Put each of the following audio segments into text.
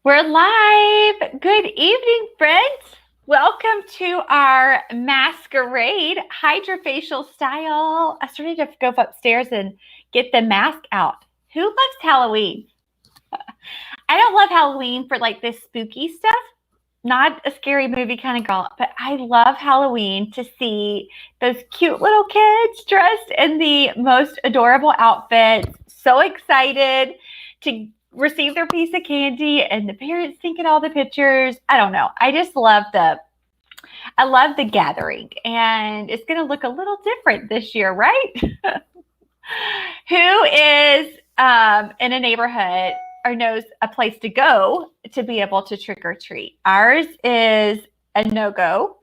We're live. Good evening, friends. Welcome to our masquerade Hydra Facial style. I started to go upstairs and get the mask out. Who loves Halloween? I don't love Halloween for like this spooky stuff. Not a scary movie kind of girl, but I love Halloween to see those cute little kids dressed in the most adorable outfits. So excited to receive their piece of candy and the parents taking all the pictures. I don't know. I love the gathering, and it's going to look a little different this year, right? Who is in a neighborhood or knows a place to go to be able to trick or treat? Ours is a no-go.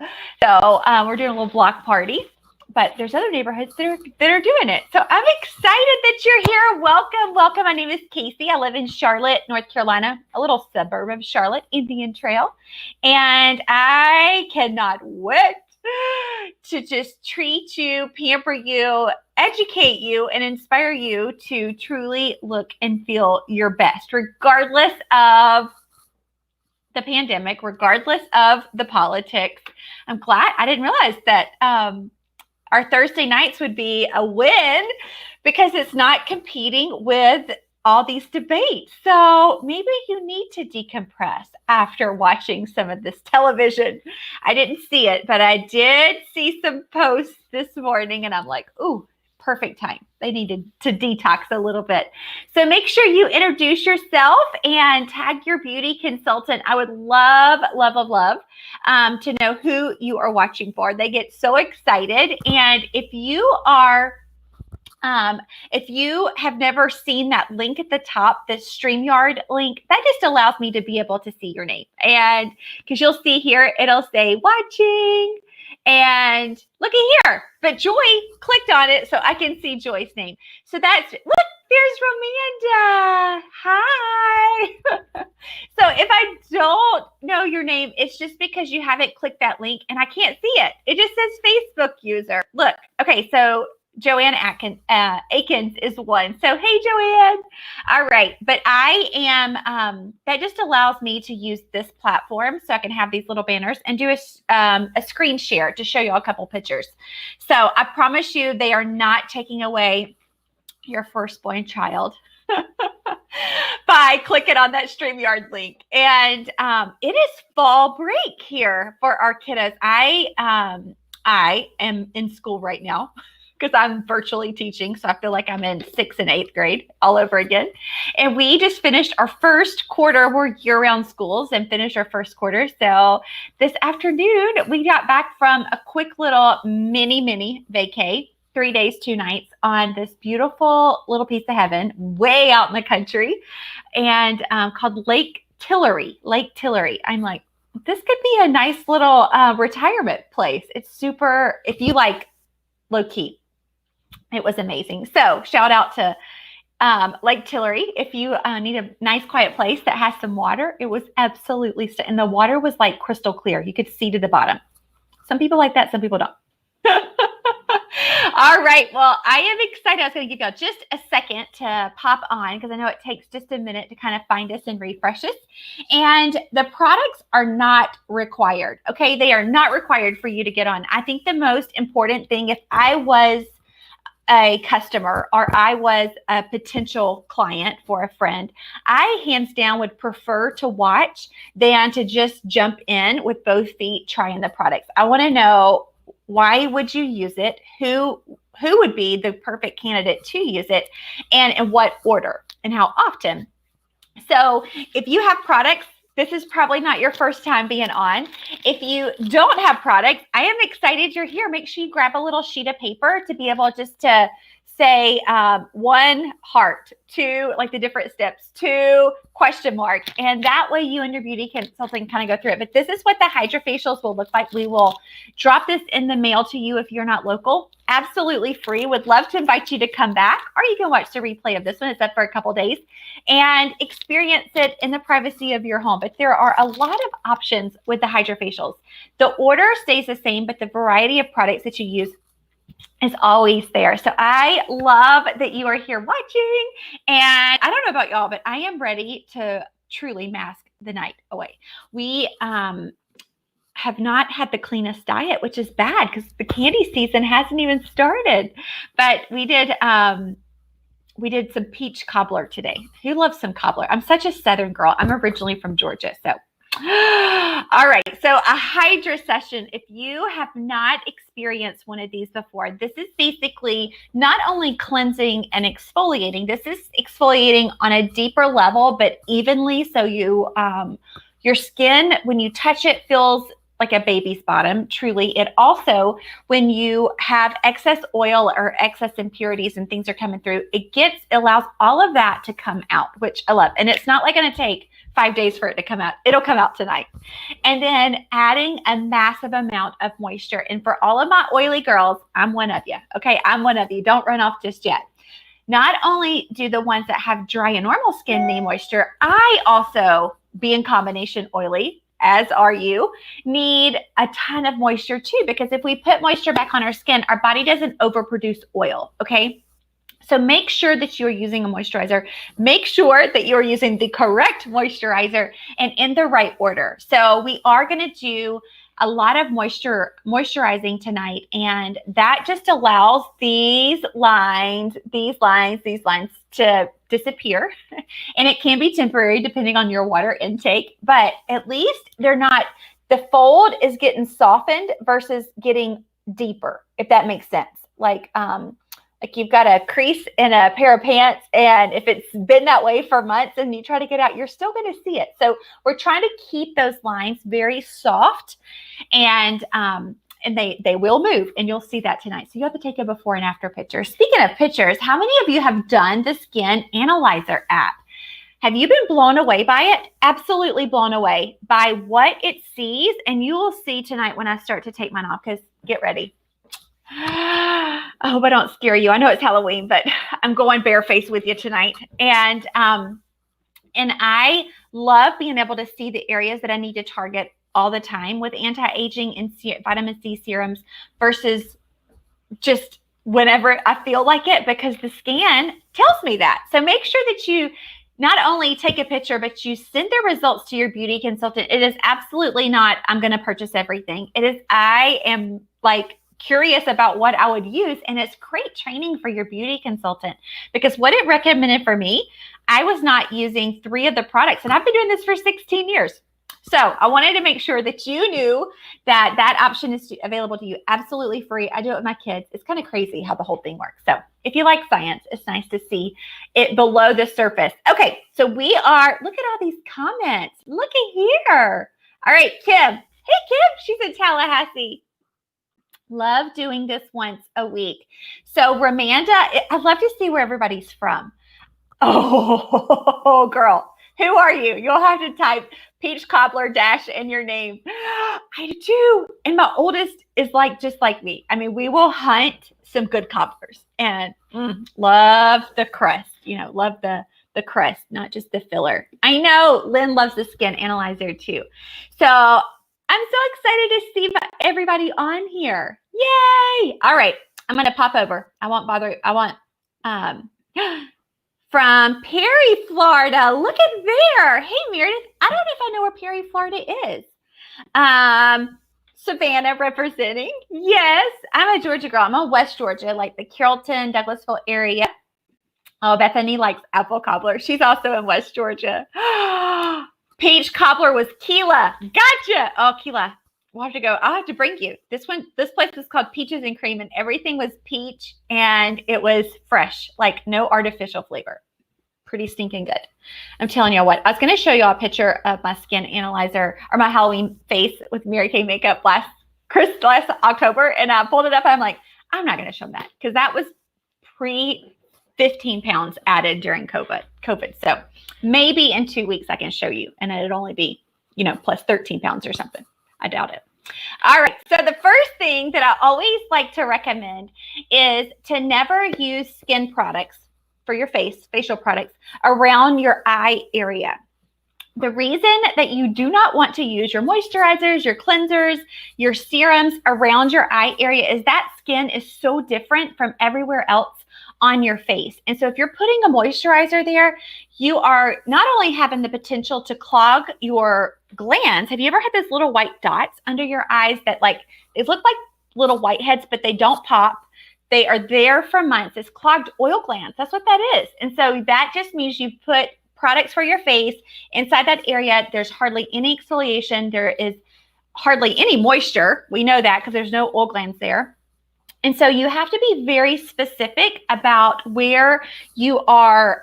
So we're doing a little block party, but there's other neighborhoods that are doing it. So I'm excited that you're here. Welcome, welcome. My name is Casey. I live in Charlotte, North Carolina, a little suburb of Charlotte, Indian Trail. And I cannot wait to just treat you, pamper you, educate you, and inspire you to truly look and feel your best, regardless of the pandemic, regardless of the politics. I'm glad I didn't realize that our Thursday nights would be a win because it's not competing with all these debates. So maybe you need to decompress after watching some of this television. I didn't see it, but I did see some posts this morning, and I'm like, ooh, perfect time. They needed to detox a little bit. So make sure you introduce yourself and tag your beauty consultant. I would love, love, love, love to know who you are watching for. They get so excited. And if you have never seen that link at the top, the StreamYard link, that just allows me to be able to see your name. And because you'll see here, it'll say watching. And looky here, but Joy clicked on it so I can see Joy's name. So that's, look, there's Romanda. Hi. So if I don't know your name, it's just because you haven't clicked that link and I can't see it. It just says Facebook user. Look, okay, so Joanne Akins is one. So, hey, Joanne. All right. But I am, that just allows me to use this platform so I can have these little banners and do a screen share to show you a couple pictures. So I promise you they are not taking away your firstborn child by clicking on that StreamYard link. And it is fall break here for our kiddos. I am in school right now, because I'm virtually teaching. So I feel like I'm in 6th and 8th grade all over again. And we just finished our first quarter. We're year-round schools and finished our first quarter. So this afternoon, we got back from a quick little mini vacay, 3 days, 2 nights on this beautiful little piece of heaven way out in the country, and called Lake Tillery. I'm like, this could be a nice little retirement place. It's super, if you like low key. It was amazing. So shout out to Lake Tillery. If you need a nice quiet place that has some water, it was absolutely, and the water was like crystal clear. You could see to the bottom. Some people like that, some people don't. All right. Well, I am excited. I was going to give y'all just a second to pop on because I know it takes just a minute to kind of find us and refresh us. And the products are not required. Okay. They are not required for you to get on. I think the most important thing, if I was a customer or I was a potential client for a friend, I hands down would prefer to watch than to just jump in with both feet trying the products. I want to know, why would you use it? Who would be the perfect candidate to use it, and in what order and how often? So if you have products, this is probably not your first time being on. If you don't have products, I am excited you're here. Make sure you grab a little sheet of paper to be able just to say 1 heart, 2, like the different steps, 2 question mark. And that way you and your beauty consultant kind of go through it. But this is what the Hydra Facials will look like. We will drop this in the mail to you if you're not local. Absolutely free. Would love to invite you to come back, or you can watch the replay of this one. It's up for a couple days and experience it in the privacy of your home. But there are a lot of options with the Hydra Facials. The order stays the same, but the variety of products that you use is always there. So I love that you are here watching. And I don't know about y'all, but I am ready to truly mask the night away. We have not had the cleanest diet, which is bad because the candy season hasn't even started. But we did some peach cobbler today. Who loves some cobbler? I'm such a Southern girl. I'm originally from Georgia, so. All right, so a Hydra session. If you have not experienced one of these before, this is basically not only cleansing and exfoliating. This is exfoliating on a deeper level, but evenly, so you your skin, when you touch it, feels like a baby's bottom. Truly, it also, when you have excess oil or excess impurities and things are coming through, it allows all of that to come out, which I love. And it's not like going to take 5 days for it to come out. It'll come out tonight. And then adding a massive amount of moisture. And for all of my oily girls, I'm one of you. Okay, I'm one of you. Don't run off just yet. Not only do the ones that have dry and normal skin need moisture, I also, being combination oily, as are you, need a ton of moisture too, because if we put moisture back on our skin, our body doesn't overproduce oil, okay? So make sure that you're using a moisturizer. Make sure that you're using the correct moisturizer and in the right order. So we are going to do a lot of moisturizing tonight, and that just allows these lines to disappear. And it can be temporary depending on your water intake, but at least they're not, the fold is getting softened versus getting deeper, if that makes sense. Like you've got a crease in a pair of pants, and if it's been that way for months and you try to get out, you're still going to see it. So we're trying to keep those lines very soft, and they will move, and you'll see that tonight. So you have to take a before and after picture. Speaking of pictures, how many of you have done the Skin Analyzer app? Have you been blown away by it? Absolutely blown away by what it sees, and you will see tonight when I start to take mine off, because get ready. I hope I don't scare you. I know it's Halloween, but I'm going barefaced with you tonight. And I love being able to see the areas that I need to target all the time with anti-aging and vitamin C serums versus just whenever I feel like it, because the scan tells me that. So make sure that you not only take a picture, but you send the results to your beauty consultant. It is absolutely not, I'm going to purchase everything. It is, I am like curious about what I would use, and it's great training for your beauty consultant, because what it recommended for me, I was not using 3 of the products, and I've been doing this for 16 years. So I wanted to make sure that you knew that that option is available to you absolutely free. I do it with my kids. It's kind of crazy how the whole thing works. So if you like science, it's nice to see it below the surface. Okay, so we are, look at all these comments. Look at here. All right, Kim. Hey, Kim, she's in Tallahassee. Love doing this once a week. So Ramanda, I'd love to see where everybody's from. Oh, girl, who are you? You'll have to type Peach Cobbler dash in your name. I do. And my oldest is like, just like me. I mean, we will hunt some good cobblers, and love the crust, love the crust, not just the filler. I know Lynn loves the Skin Analyzer too. So I'm so excited to see everybody on here. Yay. All right. I'm going to pop over. I won't bother. I want, from Perry, Florida. Look at there. Hey, Meredith. I don't know if I know where Perry, Florida is. Savannah representing. Yes. I'm a Georgia girl. I'm a West Georgia, like the Carrollton, Douglasville area. Oh, Bethany likes apple cobbler. She's also in West Georgia. Peach cobbler was Keela. Gotcha. Oh, Keela. We'll have to go. I'll have to bring you. This place was called Peaches and Cream, and everything was peach, and it was fresh, like no artificial flavor. Pretty stinking good. I'm telling you what, I was going to show you a picture of my Skin Analyzer, or my Halloween face with Mary Kay makeup last October, and I pulled it up, and I'm like, I'm not going to show them that, because that was pre 15 pounds added during COVID. So maybe in 2 weeks I can show you, and it'd only be, plus 13 pounds or something. I doubt it. All right. So the first thing that I always like to recommend is to never use skin products for your face, facial products, around your eye area. The reason that you do not want to use your moisturizers, your cleansers, your serums around your eye area is that skin is so different from everywhere else on your face. And so if you're putting a moisturizer there, you are not only having the potential to clog your glands. Have you ever had those little white dots under your eyes that like, they look like little whiteheads, but they don't pop? They are there for months. It's clogged oil glands. That's what that is. And so that just means you put products for your face inside that area. There's hardly any exfoliation. There is hardly any moisture. We know that because there's no oil glands there. And so you have to be very specific about where you are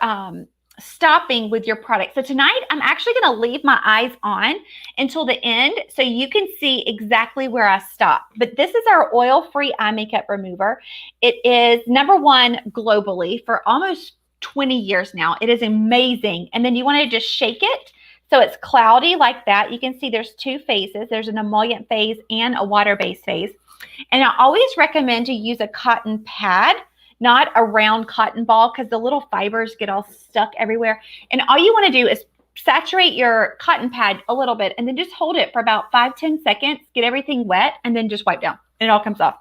stopping with your product. So tonight, I'm actually going to leave my eyes on until the end so you can see exactly where I stop. But this is our oil-free eye makeup remover. It is #1 globally for almost 20 years now. It is amazing. And then you want to just shake it so it's cloudy like that. You can see there's 2 phases. There's an emollient phase and a water-based phase. And I always recommend to use a cotton pad, not a round cotton ball, because the little fibers get all stuck everywhere. And all you want to do is saturate your cotton pad a little bit and then just hold it for about 5-10 seconds, get everything wet, and then just wipe down and it all comes off.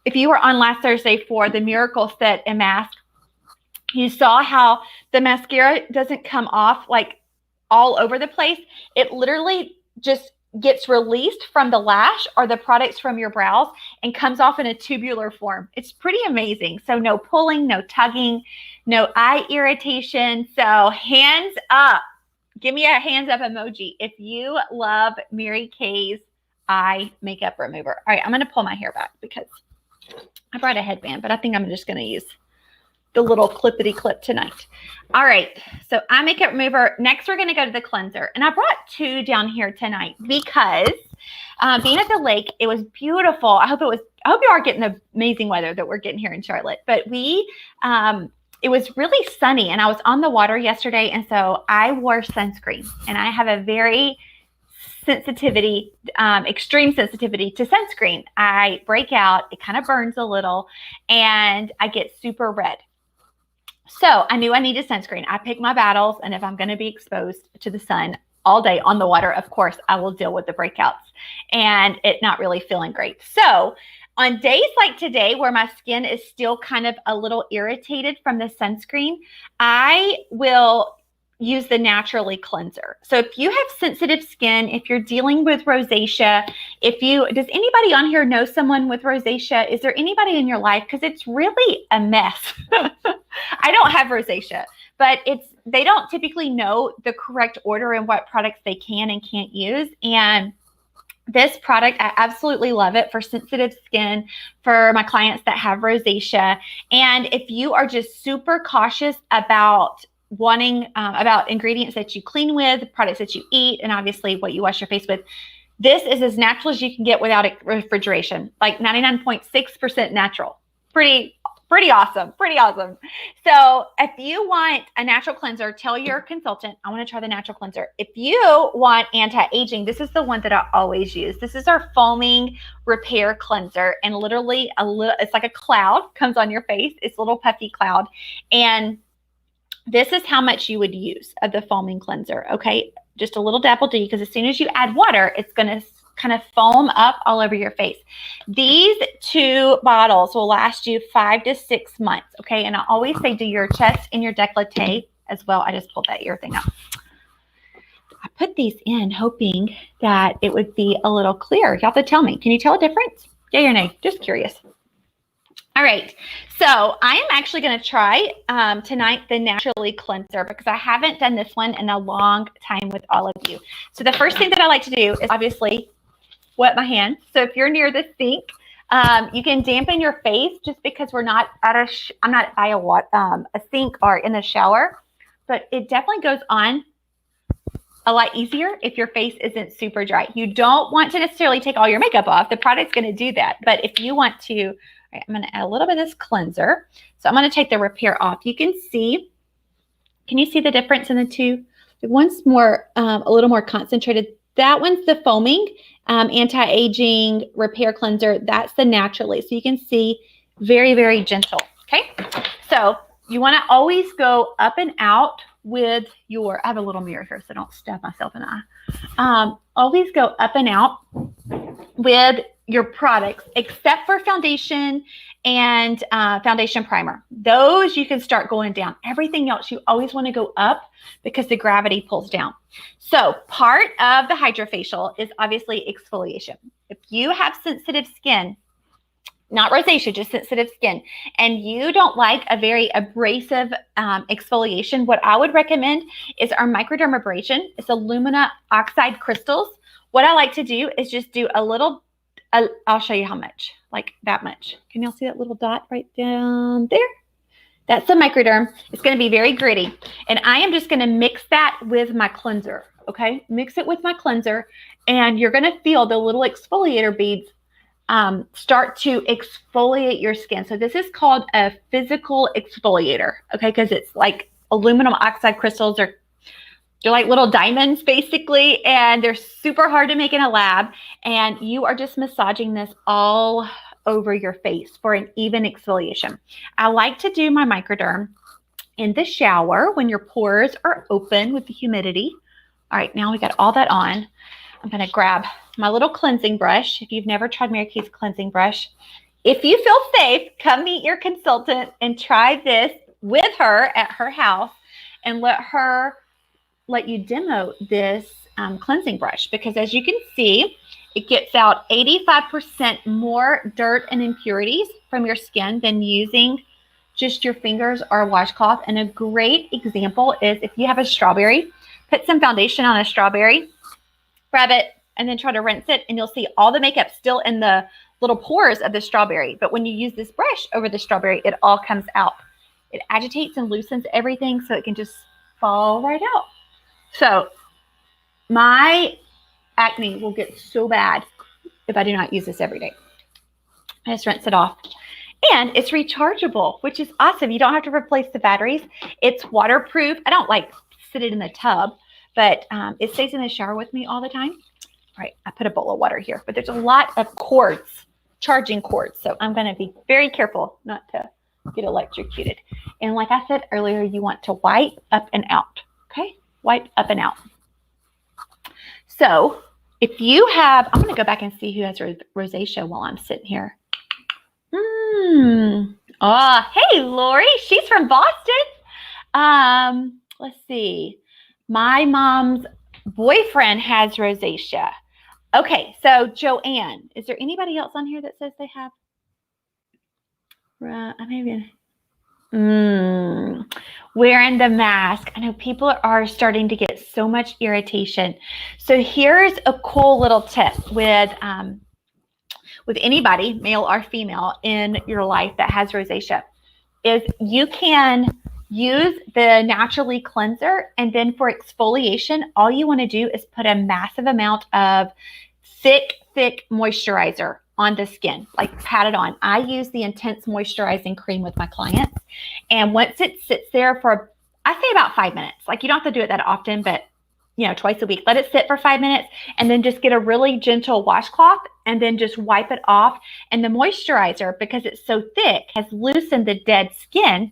If you were on last Thursday for the Miracle Set and Mask, you saw how the mascara doesn't come off like all over the place. It literally just gets released from the lash or the products from your brows and comes off in a tubular form. It's pretty amazing. So no pulling, no tugging, no eye irritation. So hands up. Give me a hands up emoji if you love Mary Kay's eye makeup remover. All right, I'm going to pull my hair back because I brought a headband, but I think I'm just going to use the little clippity clip tonight. All right, so eye makeup remover. Next, we're going to go to the cleanser. And I brought 2 down here tonight because being at the lake, it was beautiful. I hope you are getting the amazing weather that we're getting here in Charlotte. But it was really sunny and I was on the water yesterday. And so I wore sunscreen and I have a very extreme sensitivity to sunscreen. I break out, it kind of burns a little, and I get super red. So I knew I needed sunscreen. I pick my battles, and if I'm going to be exposed to the sun all day on the water, of course, I will deal with the breakouts and it not really feeling great. So on days like today where my skin is still kind of a little irritated from the sunscreen, I will use the Naturally Cleanser. So if you have sensitive skin, if you're dealing with rosacea, does anybody on here know someone with rosacea? Is there anybody in your life? Because it's really a mess. I don't have rosacea, but they don't typically know the correct order and what products they can and can't use. And this product, I absolutely love it for sensitive skin, for my clients that have rosacea. And if you are just super cautious about about ingredients that you clean with, products that you eat, and obviously what you wash your face with, this is as natural as you can get without refrigeration, like 99.6% natural. Pretty awesome. Pretty awesome. So if you want a natural cleanser, tell your consultant, I want to try the natural cleanser. If you want anti-aging, this is the one that I always use. This is our foaming repair cleanser. And literally it's like a cloud comes on your face. It's a little puffy cloud. And this is how much you would use of the foaming cleanser. Okay. Just a little dabble D, because as soon as you add water, it's going to kind of foam up all over your face. These 2 bottles will last you 5 to 6 months. Okay. And I always say do your chest and your décolleté as well. I just pulled that ear thing out. I put these in hoping that it would be a little clear. Y'all have to tell me. Can you tell a difference? Yay or nay? Just curious. All right, so I am actually going to try tonight the Naturally Cleanser because I haven't done this one in a long time with all of you. So the first thing that I like to do is obviously wet my hands. So if you're near the sink, you can dampen your face just because we're not I'm not by a sink or in the shower, but it definitely goes on a lot easier if your face isn't super dry. You don't want to necessarily take all your makeup off. The product's going to do that, but if you want to, right, I'm going to add a little bit of this cleanser. So I'm going to take the repair off. You can see, can you see the difference in the 2? One's more, a little more concentrated. That one's the foaming anti-aging repair cleanser. That's the Naturally. So you can see very, very gentle. Okay. So you want to always go up and out with your, I have a little mirror here so I don't stab myself in the eye. Always go up and out with your products, except for foundation and foundation primer. Those you can start going down. Everything else you always want to go up because the gravity pulls down. So part of the Hydra Facial is obviously exfoliation. If you have sensitive skin, not rosacea, just sensitive skin, and you don't like a very abrasive exfoliation, what I would recommend is our microdermabrasion. It's alumina oxide crystals. What I like to do is just do a little, I'll show you how much, like that much. Can y'all see that little dot right down there? That's the microderm. It's going to be very gritty. And I am just going to mix that with my cleanser, okay? Mix it with my cleanser, and you're going to feel the little exfoliator beads start to exfoliate your skin. So this is called a physical exfoliator, okay? Because it's like aluminum oxide crystals, they're like little diamonds basically, and they're super hard to make in a lab. And you are just massaging this all over your face for an even exfoliation. I like to do my microderm in the shower when your pores are open with the humidity. All right, now we got all that on. I'm going to grab my little cleansing brush. If you've never tried Mary Kay's cleansing brush, if you feel safe, come meet your consultant and try this with her at her house and let you demo this cleansing brush, because as you can see, it gets out 85% more dirt and impurities from your skin than using just your fingers or a washcloth. And a great example is if you have a strawberry, put some foundation on a strawberry, grab it, and then try to rinse it, and you'll see all the makeup still in the little pores of the strawberry. But when you use this brush over the strawberry, it all comes out. It agitates and loosens everything so it can just fall right out. So my acne will get so bad if I do not use this every day. I just rinse it off. And it's rechargeable, which is awesome. You don't have to replace the batteries. It's waterproof. I don't like sit it in the tub, but it stays in the shower with me all the time. All right, I put a bowl of water here, but there's a lot of cords, charging cords. So I'm going to be very careful not to get electrocuted. And like I said earlier, you want to wipe up and out, okay? Wipe up and out. So if you have, I'm going to go back and see who has rosacea while I'm sitting here. Oh, hey, Lori, she's from Boston. Let's see. My mom's boyfriend has rosacea. Okay, so Joanne, is there anybody else on here that says they have? Maybe. Wearing the mask. I know people are starting to get so much irritation. So here's a cool little tip with anybody, male or female, in your life that has rosacea, is you can use the Naturally Cleanser, and then for exfoliation, all you want to do is put a massive amount of thick moisturizer on the skin, like pat it on. I use the Intense Moisturizing Cream with my clients, and once it sits there for, I say about 5 minutes, like you don't have to do it that often, but twice a week, let it sit for 5 minutes, and then just get a really gentle washcloth and then just wipe it off. And the moisturizer, because it's so thick, has loosened the dead skin.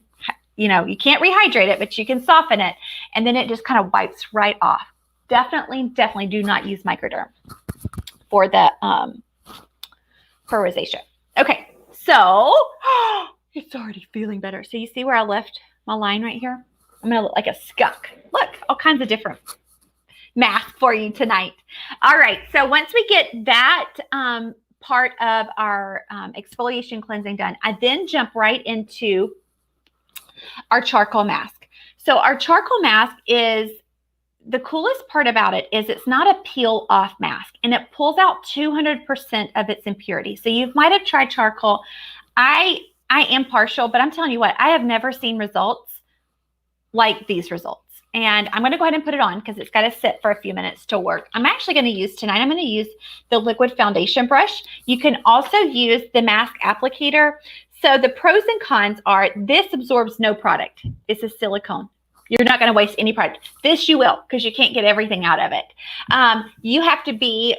You can't rehydrate it, but you can soften it. And then it just kind of wipes right off. Definitely do not use microderm for the for rosacea. Okay, so it's already feeling better. So you see where I left my line right here? I'm going to look like a skunk. Look, all kinds of different masks for you tonight. All right, so once we get that part of our exfoliation cleansing done, I then jump right into our charcoal mask. So our charcoal mask is, the coolest part about it is it's not a peel off mask, and it pulls out 200% of its impurity. So you might have tried charcoal. I am partial, but I'm telling you what, I have never seen results like these results. And I'm going to go ahead and put it on because it's got to sit for a few minutes to work. I'm actually going to use tonight, I'm going to use the liquid foundation brush. You can also use the mask applicator. So the pros and cons are, this absorbs no product. It's a silicone. You're not going to waste any product. This you will, because you can't get everything out of it. You have to be,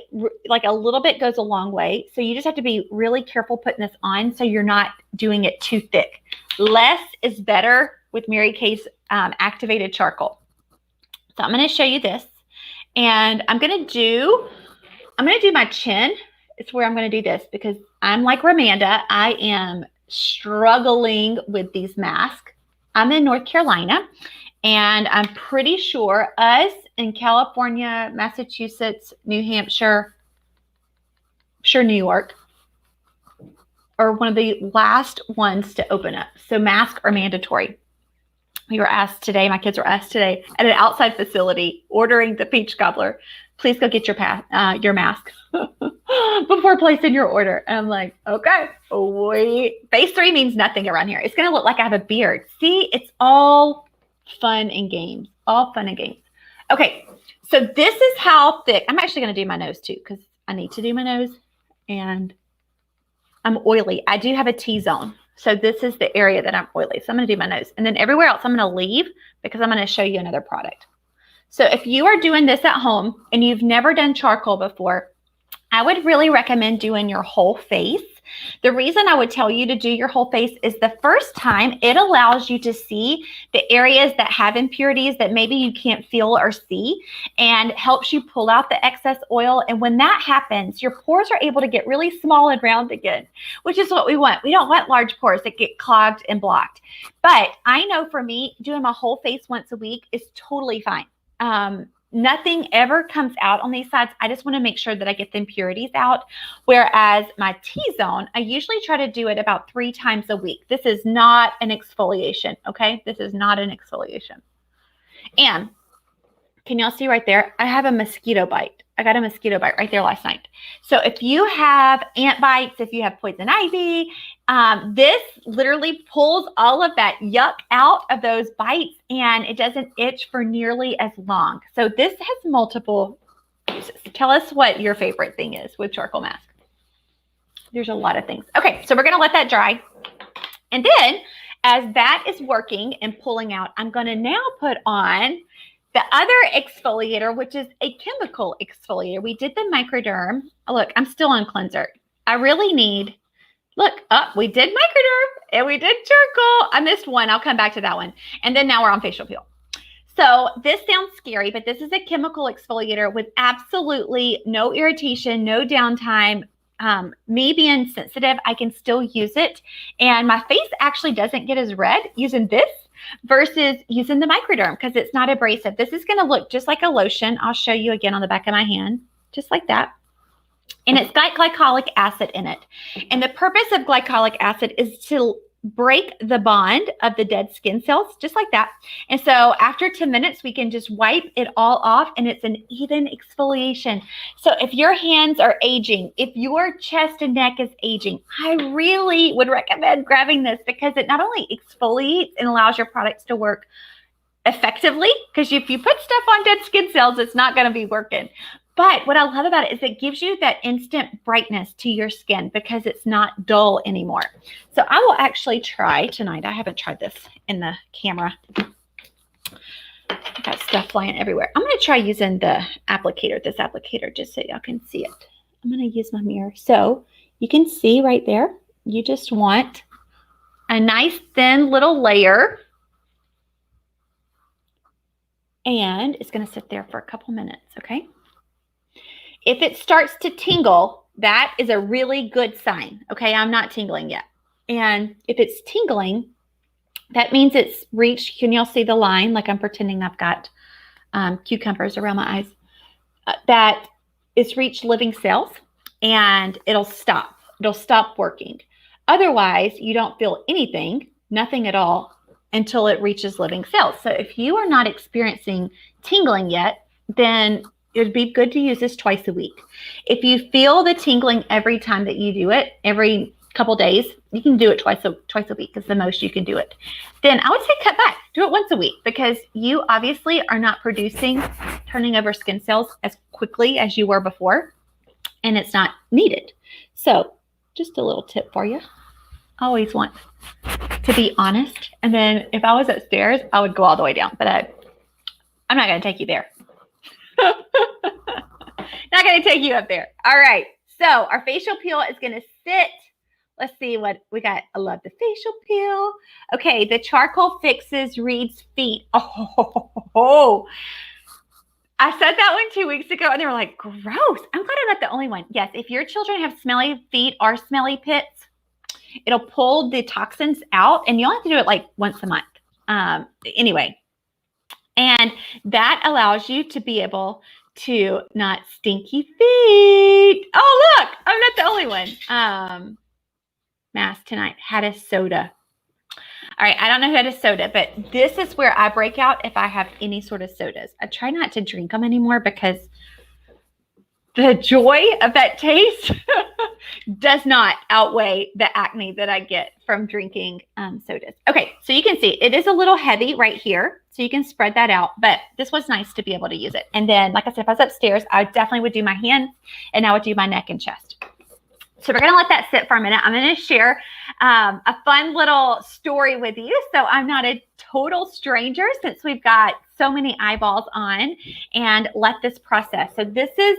like, a little bit goes a long way. So you just have to be really careful putting this on so you're not doing it too thick. Less is better with Mary Kay's activated charcoal. So I'm going to show you this, and I'm going to do my chin. It's where I'm going to do this because I'm like Ramanda. I am struggling with these masks. I'm in North Carolina, and I'm pretty sure us in California, Massachusetts, New Hampshire, New York are one of the last ones to open up. So masks are mandatory. We were asked today, my kids were asked today at an outside facility ordering the peach cobbler, please go get your mask before placing your order. And I'm like, okay, wait. Phase 3 means nothing around here. It's going to look like I have a beard. See, it's all fun and games, Okay, so this is how thick. I'm actually going to do my nose too because I need to do my nose and I'm oily. I do have a T-zone. So this is the area that I'm oily. So I'm going to do my nose. And then everywhere else I'm going to leave because I'm going to show you another product. So if you are doing this at home and you've never done charcoal before, I would really recommend doing your whole face. The reason I would tell you to do your whole face is the first time it allows you to see the areas that have impurities that maybe you can't feel or see and helps you pull out the excess oil. And when that happens, your pores are able to get really small and round again, which is what we want. We don't want large pores that get clogged and blocked. But I know for me, doing my whole face once a week is totally fine. Nothing ever comes out on these sides. I just want to make sure that I get the impurities out. Whereas my T-zone, I usually try to do it about 3 times a week. This is not an exfoliation, okay? This is not an exfoliation. And can y'all see right there? I have a mosquito bite. I got a mosquito bite right there last night. So if you have ant bites, if you have poison ivy, this literally pulls all of that yuck out of those bites and it doesn't itch for nearly as long. So this has multiple uses. Tell us what your favorite thing is with charcoal mask. There's a lot of things. Okay, so we're going to let that dry. And then as that is working and pulling out, I'm going to now put on the other exfoliator, which is a chemical exfoliator. We did the microderm. Oh, look, I'm still on cleanser. I really need, look, we did microderm and we did charcoal. I missed one. I'll come back to that one. And then now we're on facial peel. So this sounds scary, but this is a chemical exfoliator with absolutely no irritation, no downtime. Me being sensitive, I can still use it. And my face actually doesn't get as red using this versus using the microderm because it's not abrasive. This is going to look just like a lotion. I'll show you again on the back of my hand, just like that. And it's got glycolic acid in it. And the purpose of glycolic acid is to break the bond of the dead skin cells, just like that. And so after 10 minutes, we can just wipe it all off and it's an even exfoliation. So if your hands are aging, if your chest and neck is aging, I really would recommend grabbing this because it not only exfoliates and allows your products to work effectively, because if you put stuff on dead skin cells, it's not going to be working. But what I love about it is it gives you that instant brightness to your skin because it's not dull anymore. So I will actually try tonight. I haven't tried this in the camera. I've got stuff flying everywhere. I'm going to try using the applicator, this applicator, just so y'all can see it. I'm going to use my mirror. So you can see right there, you just want a nice thin little layer. And it's going to sit there for a couple minutes, okay? If it starts to tingle, that is a really good sign. Okay, I'm not tingling yet. And if it's tingling, that means it's reached, can y'all see the line? Like I'm pretending I've got cucumbers around my eyes. That it's reached living cells and it'll stop. It'll stop working. Otherwise, you don't feel anything, nothing at all, until it reaches living cells. So if you are not experiencing tingling yet, then it would be good to use this twice a week. If you feel the tingling every time that you do it, every couple days, you can do it twice a week is the most you can do it. Then I would say cut back. Do it once a week because you obviously are not producing, turning over skin cells as quickly as you were before, and it's not needed. So just a little tip for you. I always want to be honest. And then if I was upstairs, I would go all the way down, but I'm not going to take you there. Not going to take you up there. All right. So our facial peel is going to sit. Let's see what we got. I love the facial peel. Okay. The charcoal fixes Reed's feet. Oh, I said that one 2 weeks ago and they were like, gross. I'm glad I'm not the only one. Yes. If your children have smelly feet or smelly pits, It'll pull the toxins out, and you only have to do it like once a month. Anyway, and that allows you to be able to not stinky feet. Oh, look, I'm not the only one. Mass tonight had a soda. All right, I don't know who had a soda, but this is where I break out if I have any sort of sodas. I try not to drink them anymore because the joy of that taste does not outweigh the acne that I get from drinking sodas. Okay, so you can see it is a little heavy right here, so you can spread that out, but this was nice to be able to use it. And then, like I said, if I was upstairs, I definitely would do my hands, and I would do my neck and chest. So we're going to let that sit for a minute. I'm going to share a fun little story with you. So I'm not a total stranger since we've got so many eyeballs on, and let this process. So this is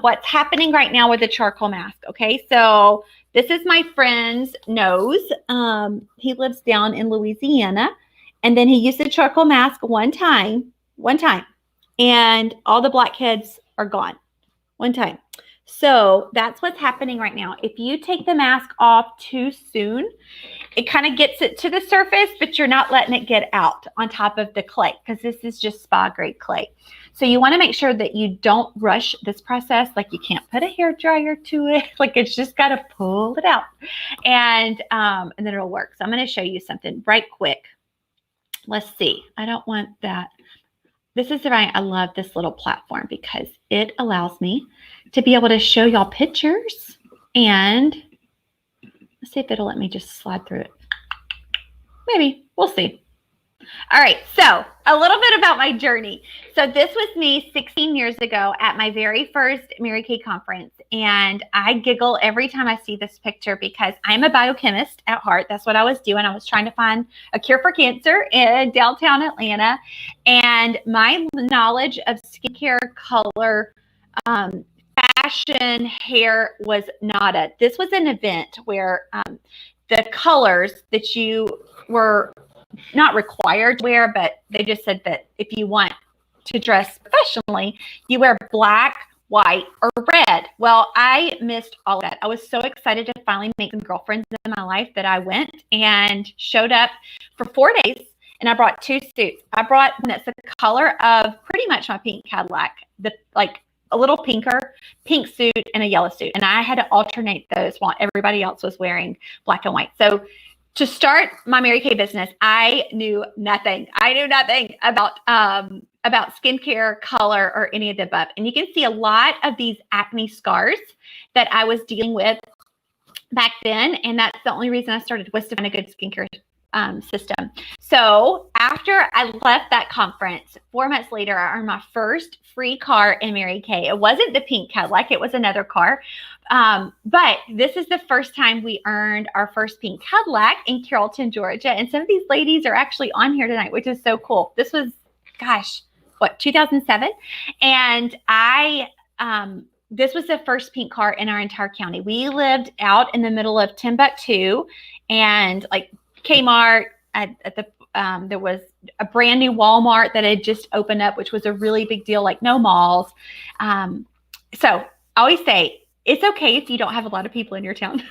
what's happening right now with the charcoal mask. Okay, so this is my friend's nose. He lives down in Louisiana, and then he used the charcoal mask one time, and all the blackheads are gone one time. So that's what's happening right now. If you take the mask off too soon, it kind of gets it to the surface, but you're not letting it get out on top of the clay, because this is just spa grade clay. So you want to make sure that you don't rush this process. Like, you can't put a hair dryer to it. Like, it's just got to pull it out, and then it'll work. So I'm going to show you something right quick. Let's see. I don't want that. This is right. I love this little platform because it allows me to be able to show y'all pictures, and let's see if it'll let me just slide through it. Maybe. We'll see. All right. So a little bit about my journey. So this was me 16 years ago at my very first Mary Kay conference. And I giggle every time I see this picture because I'm a biochemist at heart. That's what I was doing. I was trying to find a cure for cancer in downtown Atlanta. And my knowledge of skincare, color, fashion, hair was nada. This was an event where the colors that you were not required to wear, but they just said that if you want to dress professionally, you wear black, white, or red. Well, I missed all of that. I was so excited to finally make some girlfriends in my life that I went and showed up for 4 days, and I brought 2 suits. I brought one that's the color of pretty much my pink Cadillac, like a little pinker pink suit and a yellow suit. And I had to alternate those while everybody else was wearing black and white. So to start my Mary Kay business, I knew nothing. I knew nothing about skincare, color, or any of the above. And you can see a lot of these acne scars that I was dealing with back then. And that's the only reason I started, was to find a good skincare system. So after I left that conference, 4 months later, I earned my first free car in Mary Kay. It wasn't the pink Cadillac, it was another car. But this is the first time we earned our first pink Cadillac in Carrollton, Georgia. And some of these ladies are actually on here tonight, which is so cool. This was, gosh, what, 2007? And this was the first pink car in our entire county. We lived out in the middle of Timbuktu, and like Kmart, there was a brand new Walmart that had just opened up, which was a really big deal, like no malls. So I always say, it's okay if you don't have a lot of people in your town.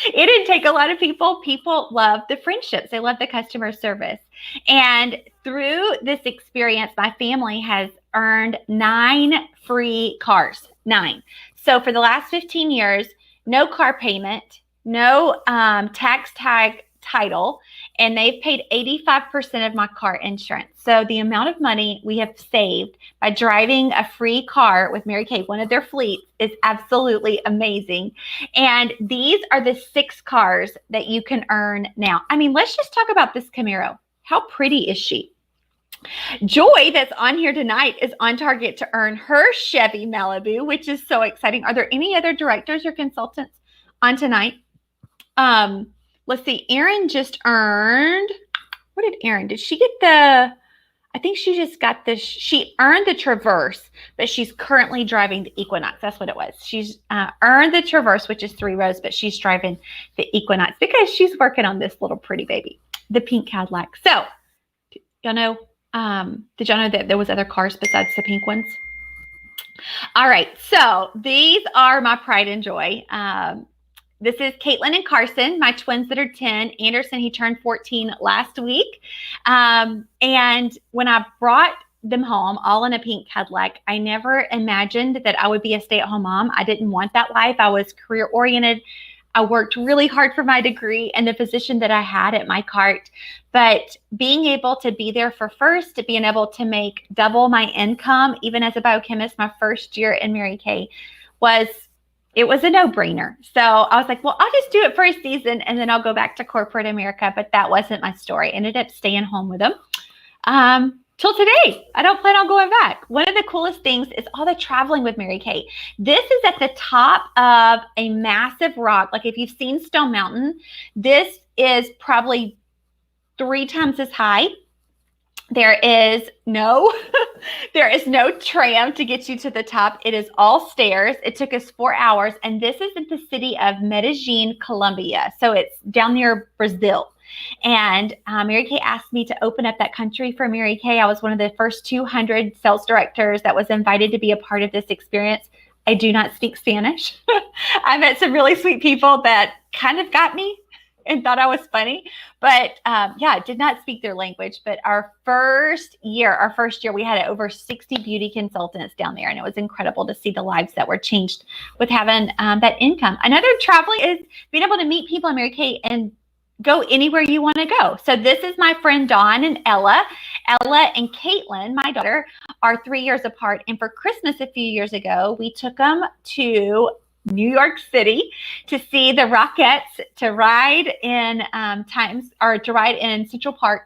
It didn't take a lot of people. People love the friendships. They love the customer service. And through this experience, my family has earned 9 free cars, 9. So for the last 15 years, no car payment, no tax tag title, and they've paid 85% of my car insurance. So the amount of money we have saved by driving a free car with Mary Kay, one of their fleets, is absolutely amazing. And these are the 6 cars that you can earn now. I mean, let's just talk about this Camaro. How pretty is she? Joy, that's on here tonight, is on target to earn her Chevy Malibu, which is so exciting. Are there any other directors or consultants on tonight? Let's see. Erin just earned, what did Erin, did she get the, I think she just got this, she earned the Traverse, but she's currently driving the Equinox. That's what it was. She's earned the Traverse, which is 3 rows, but she's driving the Equinox because she's working on this little pretty baby, the pink Cadillac. So, y'all know, did y'all know that there was other cars besides the pink ones? All right. So these are my pride and joy. this is Caitlin and Carson, my twins that are 10. Anderson, he turned 14 last week. And when I brought them home, all in a pink Cadillac, I never imagined that I would be a stay-at-home mom. I didn't want that life. I was career-oriented. I worked really hard for my degree and the position that I had at my cart. But being able to be there for first, being able to make double my income, even as a biochemist, my first year in Mary Kay, it was a no-brainer. So I was like, well, I'll just do it for a season and then I'll go back to corporate America. But that wasn't my story. I ended up staying home with them till today. I don't plan on going back. One of the coolest things is all the traveling with Mary Kay. This is at the top of a massive rock. Like if you've seen Stone Mountain, this is probably 3 times as high. There is no tram to get you to the top. It is all stairs. It took us 4 hours. And this is in the city of Medellin, Colombia. So it's down near Brazil. And Mary Kay asked me to open up that country for Mary Kay. I was one of the first 200 sales directors that was invited to be a part of this experience. I do not speak Spanish. I met some really sweet people that kind of got me and thought I was funny. But I did not speak their language. But our first year, we had over 60 beauty consultants down there. And it was incredible to see the lives that were changed with having that income. Another traveling is being able to meet people in Mary Kay and go anywhere you want to go. So this is my friend Dawn and Ella. Ella and Caitlin, my daughter, are 3 years apart. And for Christmas a few years ago, we took them to New York City to see the Rockettes, to ride in Central Park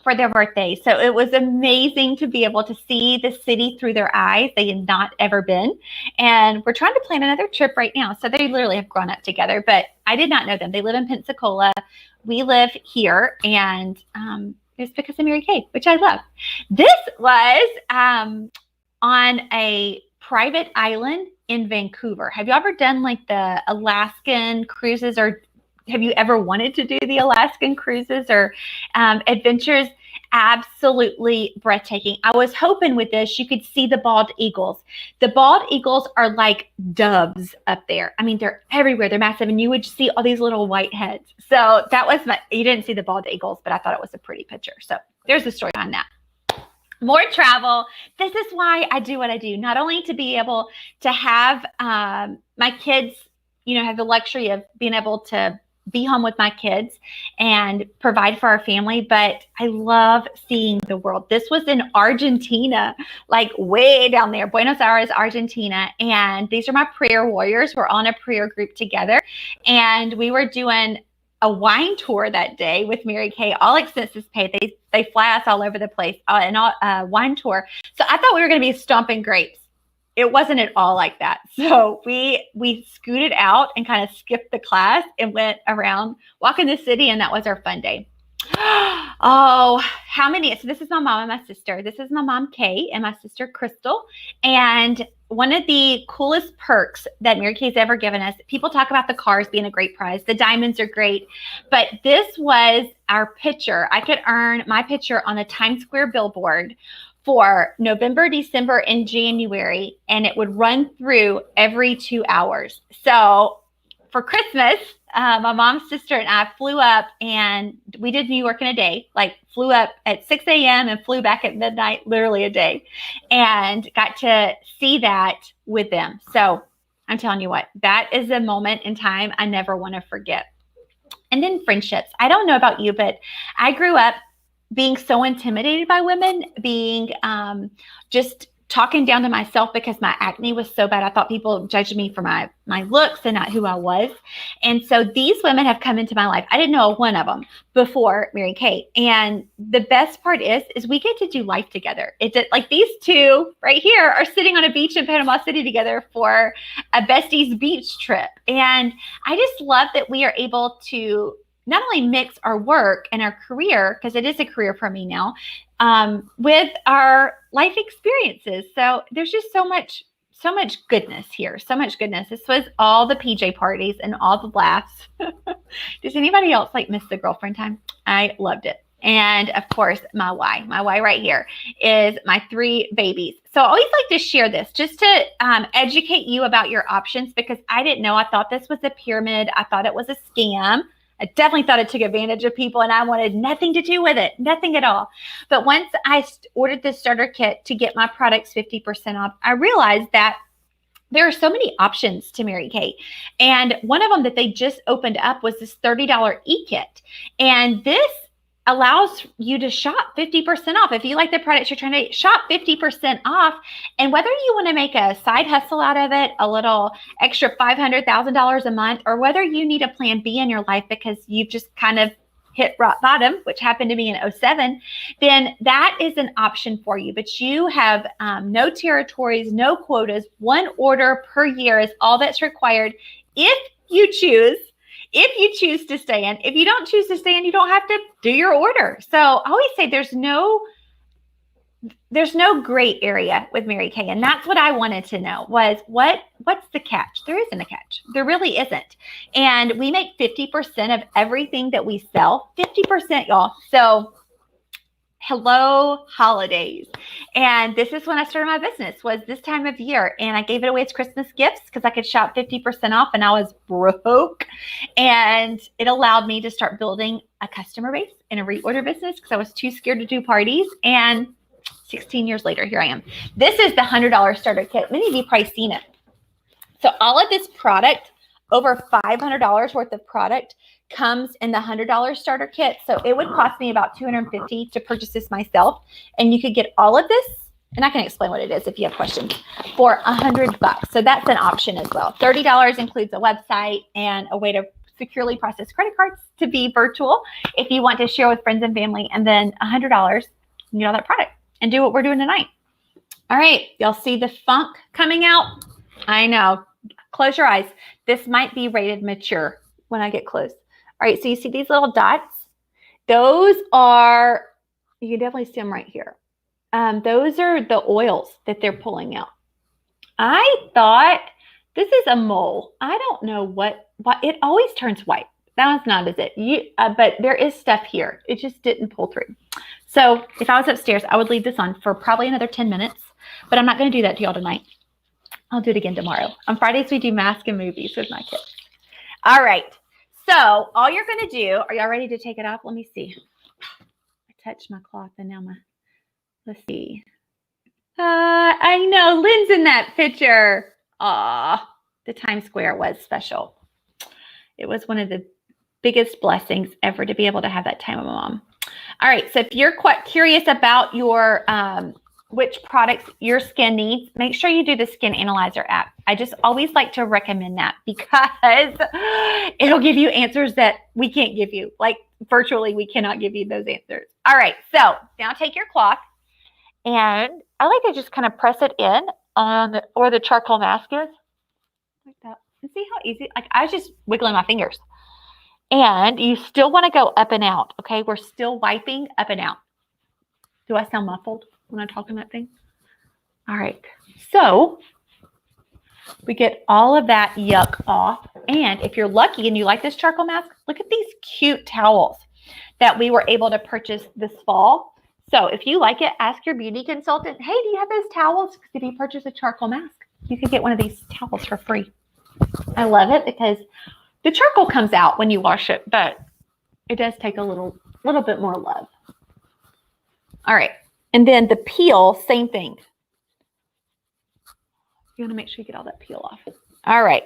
for their birthday. So it was amazing to be able to see the city through their eyes. They had not ever been. And we're trying to plan another trip right now. So they literally have grown up together, but I did not know them. They live in Pensacola. We live here. And it's because of Mary Kay, which I love. This was on a private island in Vancouver. Have you ever done like the Alaskan cruises, or have you ever wanted to do the Alaskan cruises or adventures? Absolutely breathtaking. I was hoping with this, you could see the bald eagles. The bald eagles are like doves up there. I mean, they're everywhere. They're massive. And you would see all these little white heads. So that was you didn't see the bald eagles, but I thought it was a pretty picture. So there's the story on that. More travel. This is why I do what I do. Not only to be able to have my kids, have the luxury of being able to be home with my kids and provide for our family, but I love seeing the world. This was in Argentina, like way down there, Buenos Aires, Argentina. And these are my prayer warriors. We're on a prayer group together. And we were doing a wine tour that day with Mary Kay, all expenses paid. They fly us all over the place and wine tour. So I thought we were going to be stomping grapes. It wasn't at all like that. So we scooted out and kind of skipped the class and went around walking the city, and that was our fun day. Oh, how many? So this is my mom and my sister. This is my mom, Kay, and my sister, Crystal. And one of the coolest perks that Mary Kay's ever given us, people talk about the cars being a great prize. The diamonds are great. But this was our picture. I could earn my picture on the Times Square billboard for November, December, and January, and it would run through every 2 hours. So for Christmas, my mom's sister and I flew up, and we did New York in a day, like flew up at 6 a.m. and flew back at midnight, literally a day, and got to see that with them. So I'm telling you what, that is a moment in time I never want to forget. And then friendships. I don't know about you, but I grew up being so intimidated by women, being just talking down to myself because my acne was so bad. I thought people judged me for my looks and not who I was. And so these women have come into my life. I didn't know one of them before Mary Kay. And the best part is we get to do life together. It's like these two right here are sitting on a beach in Panama City together for a besties beach trip. And I just love that we are able to not only mix our work and our career, because it is a career for me now, with our life experiences. So there's just so much goodness here, so much goodness. This was all the PJ parties and all the laughs. Does anybody else miss the girlfriend time? I loved it. And of course, my why. My why right here is my 3 babies. So I always like to share this just to educate you about your options, because I didn't know. I thought this was a pyramid. I thought it was a scam. I definitely thought it took advantage of people, and I wanted nothing to do with it, nothing at all. But once I ordered this starter kit to get my products 50% off, I realized that there are so many options to Mary Kay. And one of them that they just opened up was this $30 e-kit. And this allows you to shop 50% off. If you like the products you're trying to shop 50% off, and whether you want to make a side hustle out of it, a little extra $500,000 a month, or whether you need a plan B in your life because you've just kind of hit rock bottom, which happened to me in 2007, then that is an option for you. But you have no territories, no quotas. 1 order per year is all that's required if you choose. If you choose to stay in. If you don't choose to stay in, you don't have to do your order. So I always say there's no gray area with Mary Kay. And that's what I wanted to know was what's the catch? There isn't a catch. There really isn't. And we make 50% of everything that we sell. 50%, y'all. So hello holidays. And this is when I started my business, was this time of year. And I gave it away as Christmas gifts because I could shop 50% off and I was broke. And it allowed me to start building a customer base in a reorder business because I was too scared to do parties. And 16 years later, here I am. This is the $100 starter kit. Many of you probably seen it. So all of this product, over $500 worth of product, comes in the $100 starter kit. So it would cost me about $250 to purchase this myself. And you could get all of this, and I can explain what it is if you have questions, for $100. So that's an option as well. $30 includes a website and a way to securely process credit cards to be virtual if you want to share with friends and family. And then $100, you get all that product and do what we're doing tonight. All right, y'all see the funk coming out? I know. Close your eyes. This might be rated mature when I get close. All right, so you see these little dots? Those are, you can definitely see them right here. Those are the oils that they're pulling out. I thought this is a mole. I don't know what it always turns white. That one's not, is it? But there is stuff here. It just didn't pull through. So if I was upstairs, I would leave this on for probably another 10 minutes, but I'm not going to do that to y'all tonight. I'll do it again tomorrow. On Fridays, we do mask and movies with my kids. All right. So all you're going to do, are y'all ready to take it off? Let me see. I touched my cloth and now let's see. I know Lynn's in that picture. Aw, the Times Square was special. It was one of the biggest blessings ever to be able to have that time with my mom. All right. So if you're quite curious about your, which products your skin needs, make sure you do the Skin Analyzer app. I just always like to recommend that because it'll give you answers that we can't give you. Like virtually, we cannot give you those answers. All right, so now take your cloth, and I like to just kind of press it in on where the charcoal mask is, like that. And see how easy? Like I was just wiggling my fingers. And you still want to go up and out. Okay, we're still wiping up and out. Do I sound muffled when I talk in that thing? All right, so we get all of that yuck off. And if you're lucky and you like this charcoal mask, look at these cute towels that we were able to purchase this fall. So if you like it, ask your beauty consultant, hey, do you have those towels? Because if you purchase a charcoal mask, you can get one of these towels for free. I love it because the charcoal comes out when you wash it, but it does take a little bit more love. All right. And then the peel, same thing. You want to make sure you get all that peel off. All right.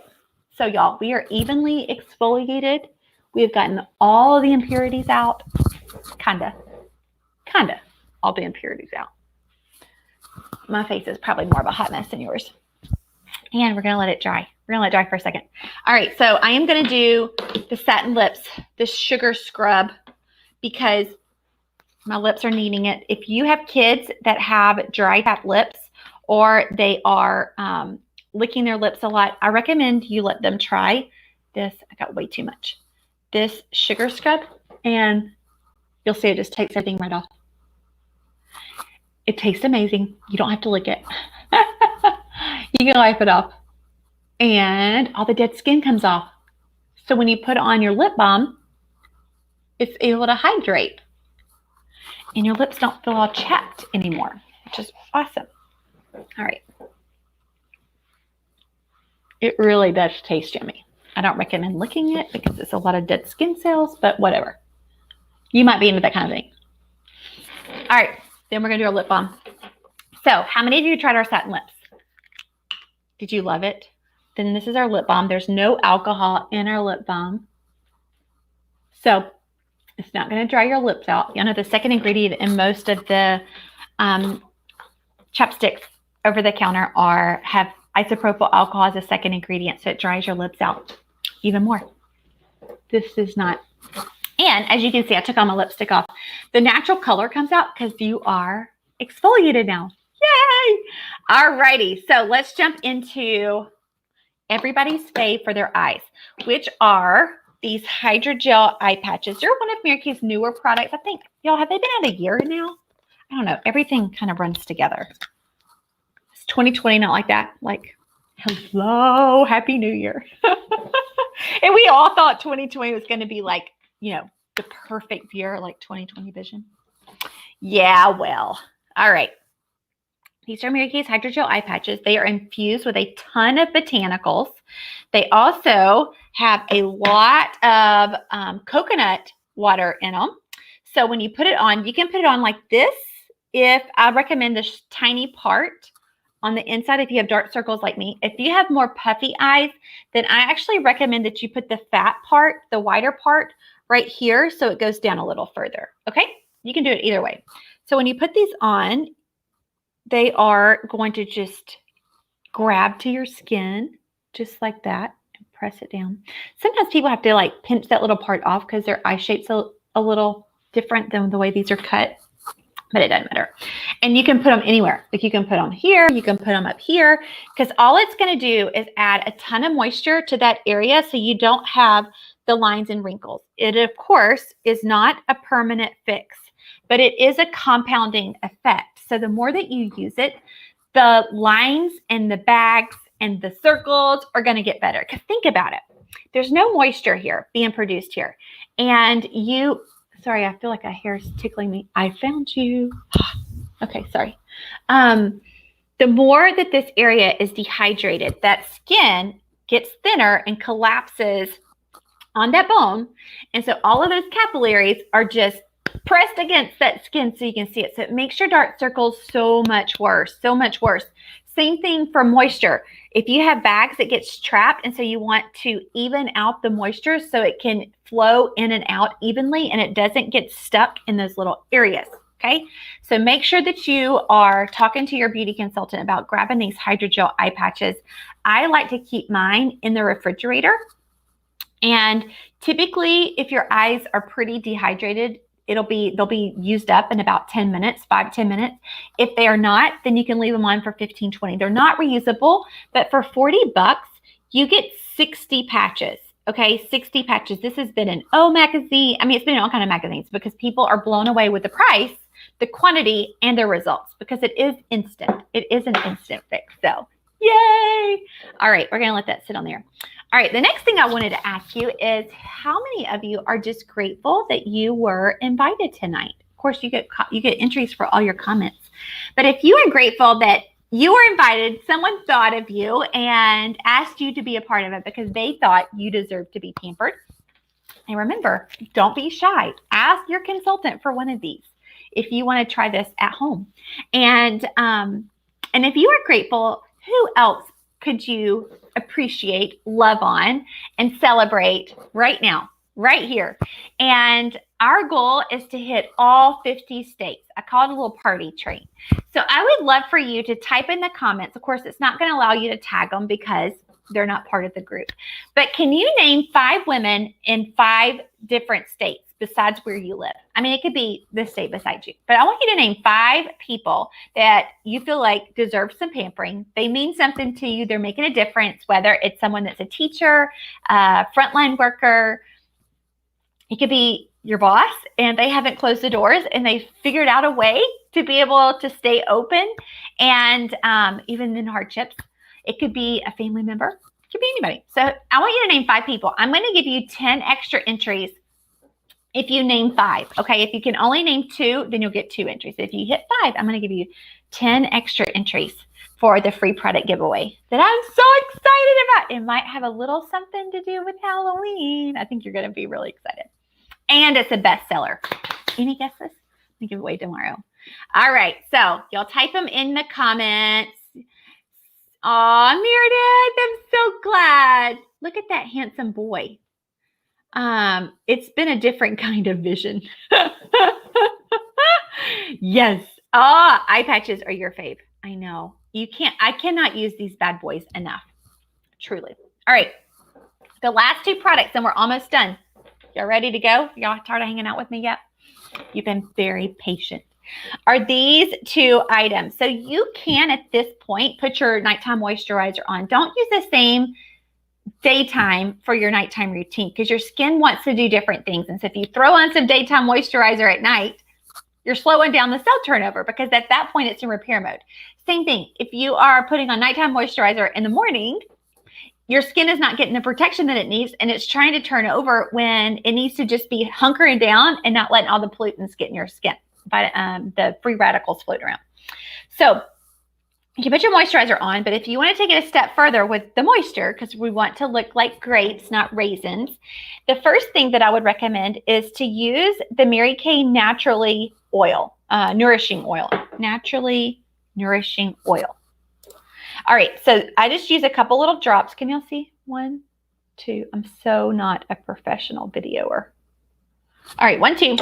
So y'all, we are evenly exfoliated. We have gotten all the impurities out. Kinda. All the impurities out. My face is probably more of a hot mess than yours. And we're going to let it dry. We're going to let it dry for a second. All right. So I am going to do the Satin Lips, the sugar scrub, because my lips are needing it. If you have kids that have dry chapped lips or they are licking their lips a lot, I recommend you let them try this. I got way too much. This sugar scrub, and you'll see it just takes everything right off. It tastes amazing. You don't have to lick it. You can wipe it off. And all the dead skin comes off. So when you put on your lip balm, it's able to hydrate. and your lips don't feel all chapped anymore, which is awesome. All right. It really does taste yummy. I don't recommend licking it because it's a lot of dead skin cells, but whatever. You might be into that kind of thing. All right, then we're gonna do our lip balm. So how many of you tried our satin lips? Did you love it? Then this is our lip balm. There's no alcohol in our lip balm. So it's not gonna dry your lips out. You know, the second ingredient in most of the chapsticks over the counter have isopropyl alcohol as a second ingredient, so it dries your lips out even more. This is not. And as you can see, I took all my lipstick off. The natural color comes out because you are exfoliated now. Yay! Alrighty, so let's jump into everybody's fave for their eyes, which are these Hydra Gel eye patches. They're one of Mary Kay's newer products. I think, y'all, have they been out a year now? I don't know. Everything kind of runs together. It's 2020, not like that. Like, hello, Happy New Year. And we all thought 2020 was going to be like, you know, the perfect year, like 2020 vision. Yeah, well, all right. These are Mary Kay's Hydra Gel eye patches. They are infused with a ton of botanicals. They also have a lot of coconut water in them. So when you put it on, you can put it on like this. If I recommend this tiny part on the inside, if you have dark circles like me. If you have more puffy eyes, then I actually recommend that you put the fat part, the wider part, right here so it goes down a little further. Okay? You can do it either way. So when you put these on, they are going to just grab to your skin just like that and press it down. Sometimes people have to like pinch that little part off because their eye shape's a little different than the way these are cut, but it doesn't matter. And you can put them anywhere. Like you can put them here, you can put them up here, because all it's going to do is add a ton of moisture to that area so you don't have the lines and wrinkles. It, of course, is not a permanent fix, but it is a compounding effect. So the more that you use it, the lines and the bags and the circles are going to get better. Because think about it. There's no moisture here being produced here. And you, sorry, I feel like a hair is tickling me. I found you. Okay, sorry. The more that this area is dehydrated, that skin gets thinner and collapses on that bone. And so all of those capillaries are just pressed against that skin so you can see it. So it makes your dark circles so much worse, so much worse. Same thing for moisture. If you have bags, it gets trapped. And so you want to even out the moisture so it can flow in and out evenly and it doesn't get stuck in those little areas. Okay. So make sure that you are talking to your beauty consultant about grabbing these Hydra Gel eye patches. I like to keep mine in the refrigerator. And typically, if your eyes are pretty dehydrated, they'll be used up in about 10 minutes, 5 to 10 minutes. If they are not, then you can leave them on for 15, 20. They're not reusable, but for $40, you get 60 patches. Okay, 60 patches. This has been in O magazine. I mean, it's been in all kinds of magazines because people are blown away with the price, the quantity, and the results because it is instant. It is an instant fix. So, yay! All right, we're going to let that sit on there. All right, the next thing I wanted to ask you is how many of you are just grateful that you were invited tonight? Of course, you get entries for all your comments. But if you are grateful that you were invited, someone thought of you and asked you to be a part of it because they thought you deserved to be pampered. And remember, don't be shy. Ask your consultant for one of these if you want to try this at home. And if you are grateful, who else could you appreciate, love on, and celebrate right now, right here? And our goal is to hit all 50 states. I call it a little party train. So I would love for you to type in the comments. Of course, it's not going to allow you to tag them because they're not part of the group. But can you name 5 women in 5 different states besides where you live? I mean, it could be the state beside you. But I want you to name 5 people that you feel like deserve some pampering. They mean something to you. They're making a difference, whether it's someone that's a teacher, a frontline worker. It could be your boss and they haven't closed the doors and they figured out a way to be able to stay open and even in hardships. It could be a family member. It could be anybody. So I want you to name 5 people. I'm going to give you 10 extra entries if you name 5. Okay, if you can only name 2, then you'll get 2 entries. If you hit 5, I'm going to give you 10 extra entries for the free product giveaway that I'm so excited about. It might have a little something to do with Halloween. I think you're going to be really excited. And it's a bestseller. Any guesses? We give away tomorrow. All right, so y'all type them in the comments. Aw, Meredith, I'm so glad. Look at that handsome boy. It's been a different kind of vision. Yes. Eye patches are your fave. I know. I cannot use these bad boys enough. Truly. All right. The last 2 products and we're almost done. Y'all ready to go? Y'all tired of hanging out with me yet? You've been very patient. Are these 2 items. So you can, at this point, put your nighttime moisturizer on. Don't use the same daytime for your nighttime routine because your skin wants to do different things. And so if you throw on some daytime moisturizer at night, you're slowing down the cell turnover because at that point it's in repair mode. Same thing. If you are putting on nighttime moisturizer in the morning, your skin is not getting the protection that it needs and it's trying to turn over when it needs to just be hunkering down and not letting all the pollutants get in your skin. But the free radicals float around. So you can put your moisturizer on, but if you want to take it a step further with the moisture, because we want to look like grapes, not raisins, the first thing that I would recommend is to use the Mary Kay Naturally Oil, Nourishing Oil, Naturally Nourishing Oil. All right, so I just use a couple little drops. Can y'all see? 1, 2. I'm so not a professional videoer. All right, 1, 2.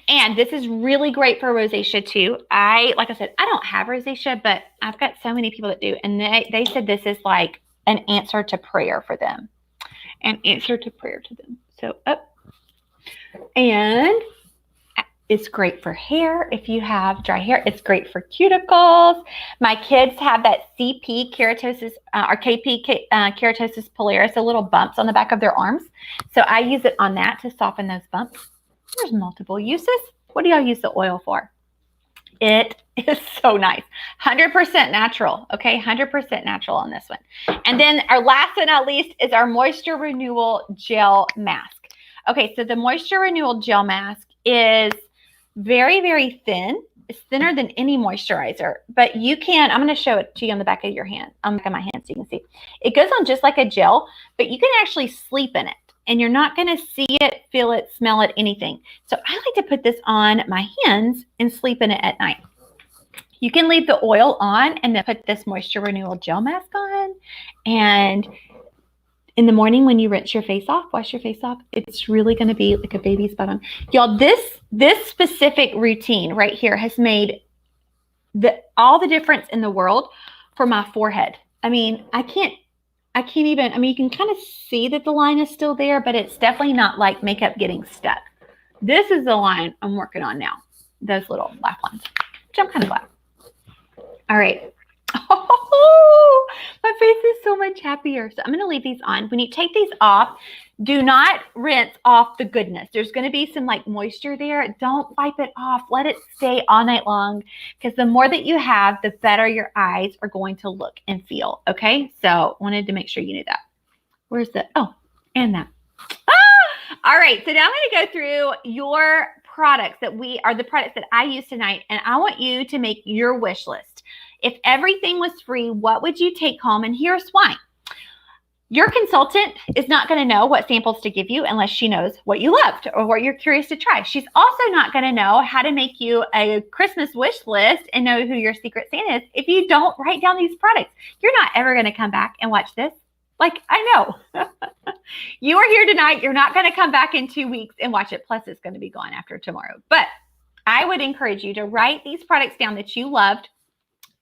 And this is really great for rosacea too. Like I said, I don't have rosacea, but I've got so many people that do. And they said this is like an answer to prayer for them. An answer to prayer to them. So up. And it's great for hair. If you have dry hair, it's great for cuticles. My kids have that CP keratosis or KP keratosis pilaris, the little bumps on the back of their arms. So I use it on that to soften those bumps. There's multiple uses. What do y'all use the oil for? It is so nice. 100% natural, okay? 100% natural on this one. And then our last but not least is our Moisture Renewal Gel Mask. Okay, so the Moisture Renewal Gel Mask is very, very thin. It's thinner than any moisturizer, but you can, I'm going to show it to you on the back of your hand, on the back of my hand so you can see. It goes on just like a gel, but you can actually sleep in it. And you're not going to see it, feel it, smell it, anything. So I like to put this on my hands and sleep in it at night. You can leave the oil on and then put this Moisture Renewal Gel Mask on. And in the morning when you rinse your face off, wash your face off, it's really going to be like a baby's bottom. Y'all, this specific routine right here has made all the difference in the world for my forehead. I mean, I can't even, I mean, you can kind of see that the line is still there, but it's definitely not like makeup getting stuck. This is the line I'm working on now. Those little laugh lines, which I'm kind of glad. All right. Oh, my face is so much happier. So I'm going to leave these on. When you take these off, do not rinse off the goodness. There's going to be some like moisture there. Don't wipe it off. Let it stay all night long because the more that you have, the better your eyes are going to look and feel. Okay. So wanted to make sure you knew that. Where's the, oh, and that. All right. So now I'm going to go through your products that the products that I use tonight. And I want you to make your wish list. If everything was free, what would you take home? And here's why. Your consultant is not going to know what samples to give you unless she knows what you loved or what you're curious to try. She's also not going to know how to make you a Christmas wish list and know who your secret Santa is if you don't write down these products. You're not ever going to come back and watch this. Like, I know. You are here tonight. You're not going to come back in 2 weeks and watch it. Plus, it's going to be gone after tomorrow. But I would encourage you to write these products down that you loved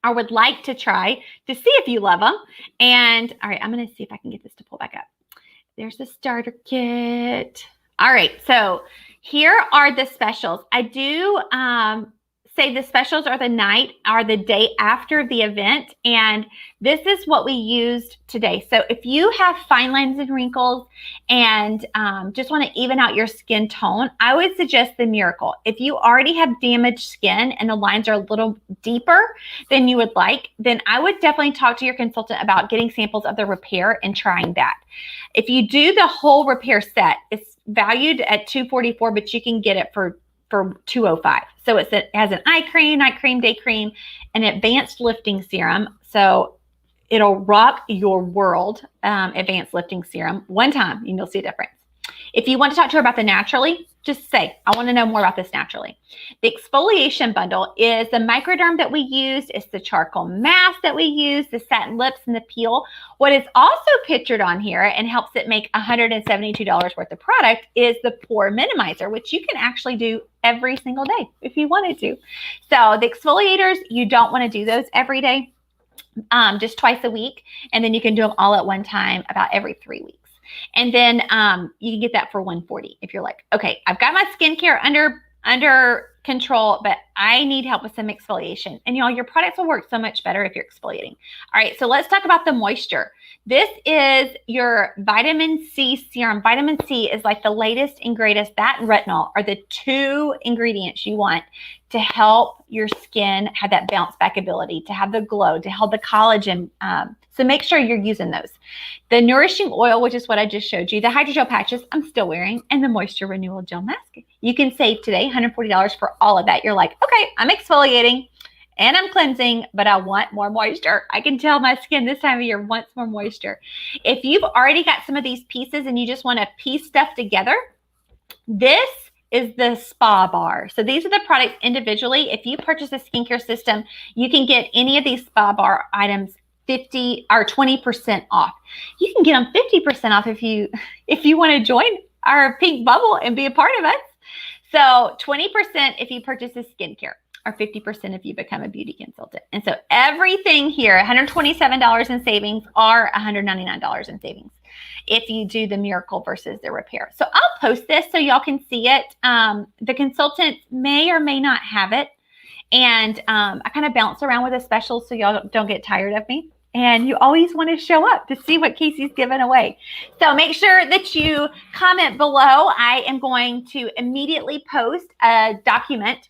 or would like to try to see if you love them. And all right, I'm going to see if I can get this to pull back up. There's the starter kit. All right, so here are the specials. I do say the specials are the day after the event. And this is what we used today. So if you have fine lines and wrinkles and just want to even out your skin tone, I would suggest the Miracle. If you already have damaged skin and the lines are a little deeper than you would like, then I would definitely talk to your consultant about getting samples of the repair and trying that. If you do the whole repair set, it's valued at $244, but you can get it for $205. So it has an eye cream, night cream, day cream, an advanced lifting serum. So it'll rock your world, advanced lifting serum one time and you'll see a difference. If you want to talk to her about the naturally, just say, I want to know more about this naturally. The exfoliation bundle is the microderm that we used. It's the charcoal mask that we used, the satin lips and the peel. What is also pictured on here and helps it make $172 worth of product is the pore minimizer, which you can actually do every single day if you wanted to. So the exfoliators, you don't want to do those every day, just twice a week. And then you can do them all at one time about every 3 weeks. And then you can get that for $140 if you're like, okay, I've got my skincare under control, but I need help with some exfoliation. And y'all, your products will work so much better if you're exfoliating. All right, so let's talk about the moisture. This is your vitamin C serum. Vitamin C is like the latest and greatest. That and retinol are the two ingredients you want to help your skin have that bounce back ability, to have the glow, to help the collagen. So make sure you're using those. The nourishing oil, which is what I just showed you, the hydrogel patches I'm still wearing, and the moisture renewal gel mask. You can save today $140 for all of that. You're like, okay, I'm exfoliating and I'm cleansing, but I want more moisture. I can tell my skin this time of year wants more moisture. If you've already got some of these pieces and you just want to piece stuff together, this is the spa bar. So these are the products individually. If you purchase a skincare system, you can get any of these spa bar items 50 or 20% off. You can get them 50% off if you want to join our pink bubble and be a part of us. So 20% if you purchase a skincare, or 50% if you become a beauty consultant. And so everything here, $127 in savings or $199 in savings if you do the Miracle versus the repair. So I'll post this so y'all can see it. The consultant may or may not have it. And I kind of bounce around with the specials so y'all don't get tired of me. And you always want to show up to see what Casey's giving away. So make sure that you comment below. I am going to immediately post a document,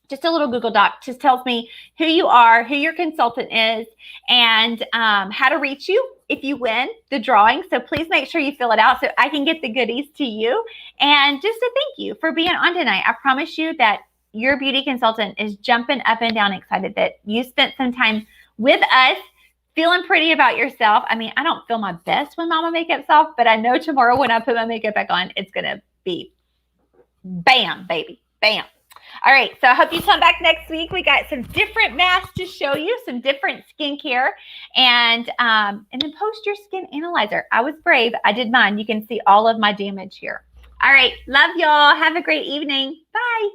just a little Google Doc, just tells me who you are, who your consultant is, and how to reach you if you win the drawing. So please make sure you fill it out so I can get the goodies to you. And just a thank you for being on tonight. I promise you that your beauty consultant is jumping up and down excited that you spent some time with us, feeling pretty about yourself. I mean, I don't feel my best when Mama Makeup's off, but I know tomorrow when I put my makeup back on, it's going to be bam, baby, bam. All right, so I hope you come back next week. We got some different masks to show you, some different skincare, and then post your skin analyzer. I was brave. I did mine. You can see all of my damage here. All right, love y'all. Have a great evening. Bye.